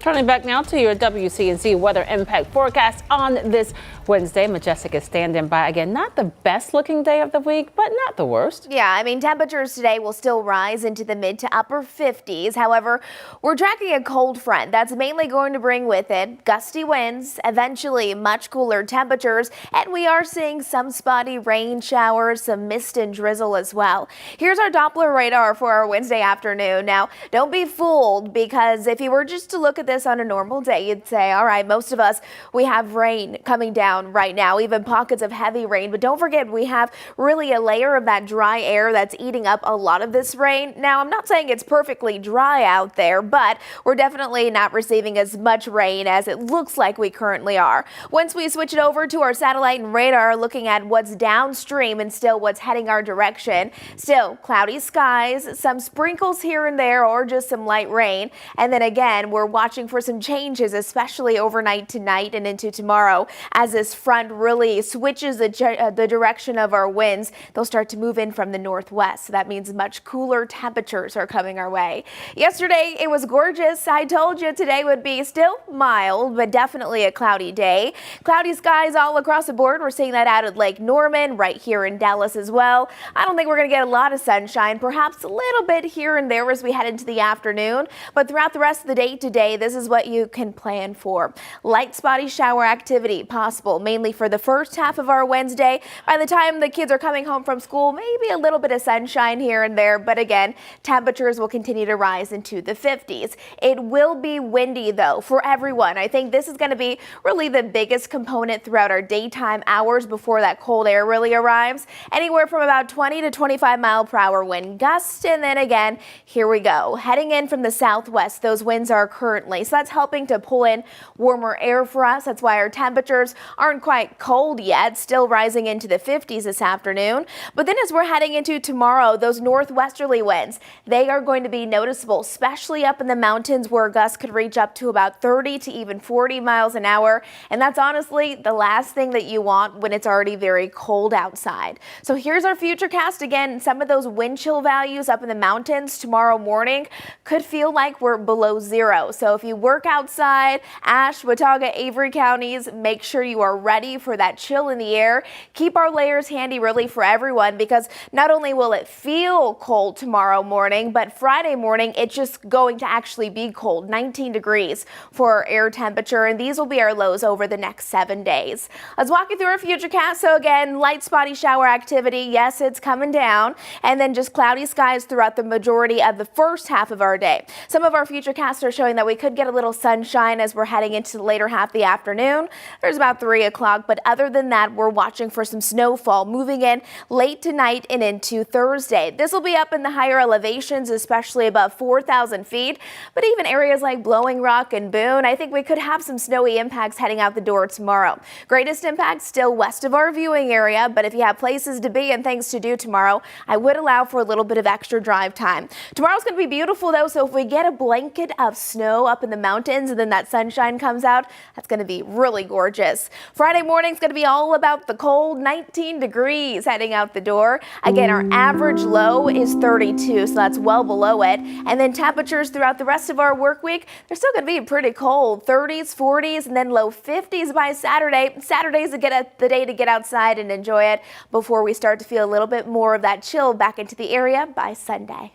Turning back now to your WCNC weather impact forecast on this Wednesday. Majestic is standing by again. Not the best looking day of the week, but not the worst. Yeah, I mean, temperatures today will still rise into the mid to upper 50s. However, we're tracking a cold front that's mainly going to bring with it gusty winds, eventually much cooler temperatures, and we are seeing some spotty rain showers, some mist and drizzle as well. Here's our Doppler radar for our Wednesday afternoon. Now, don't be fooled, because if you were just to look at this on a normal day, you'd say, all right, most of us, we have rain coming down right now, even pockets of heavy rain. But don't forget, we have really a layer of that dry air that's eating up a lot of this rain. Now, I'm not saying it's perfectly dry out there, but we're definitely not receiving as much rain as it looks like we currently are. Once we switch it over to our satellite and radar, looking at what's downstream and still what's heading our direction, still cloudy skies, some sprinkles here and there, or just some light rain. And then again, we're watching for some changes, especially overnight tonight and into tomorrow, as this front really switches the direction of our winds. They'll start to move in from the northwest, so that means much cooler temperatures are coming our way. Yesterday it was gorgeous. I told you today would be still mild, but definitely a cloudy day. Cloudy skies all across the board. We're seeing that out at Lake Norman, right here in Dallas as well. I don't think we're going to get a lot of sunshine, perhaps a little bit here and there as we head into the afternoon, but throughout the rest of the day today, this is what you can plan for. Light spotty shower activity possible mainly for the first half of our Wednesday. By the time the kids are coming home from school, maybe a little bit of sunshine here and there, but again, temperatures will continue to rise into the 50s. It will be windy though for everyone. I think this is going to be really the biggest component throughout our daytime hours before that cold air really arrives. Anywhere from about 20 to 25 mile per hour wind gusts, and then again, here we go. Heading in from the southwest, those winds are currently, so that's helping to pull in warmer air for us. That's why our temperatures aren't quite cold yet, still rising into the 50s this afternoon. But then as we're heading into tomorrow, those northwesterly winds, they are going to be noticeable, especially up in the mountains where gusts could reach up to about 30 to even 40 miles an hour. And that's honestly the last thing that you want when it's already very cold outside. So here's our future cast again. Some of those wind chill values up in the mountains tomorrow morning could feel like we're below zero. So if you work outside, Ashe, Watauga, Avery counties, make sure you are ready for that chill in the air. Keep our layers handy really for everyone, because not only will it feel cold tomorrow morning, but Friday morning it's just going to actually be cold, 19 degrees for our air temperature, and these will be our lows over the next 7 days. Let's walk you through our future cast. So again, light spotty shower activity, yes, it's coming down, and then just cloudy skies throughout the majority of the first half of our day. Some of our future casts are showing that we could get a little sunshine as we're heading into the later half of the afternoon. There's about 3 o'clock, but other than that, we're watching for some snowfall moving in late tonight and into Thursday. This will be up in the higher elevations, especially above 4,000 feet, but even areas like Blowing Rock and Boone, I think we could have some snowy impacts heading out the door tomorrow. Greatest impact still west of our viewing area, but if you have places to be and things to do tomorrow, I would allow for a little bit of extra drive time. Tomorrow's going to be beautiful though, so if we get a blanket of snow up in the mountains and then that sunshine comes out, that's going to be really gorgeous. Friday morning's going to be all about the cold, 19 degrees heading out the door. Again, our average low is 32, so that's well below it. And then temperatures throughout the rest of our work week, they're still going to be pretty cold, 30s, 40s, and then low 50s by Saturday. Saturday's the day to get outside and enjoy it before we start to feel a little bit more of that chill back into the area by Sunday.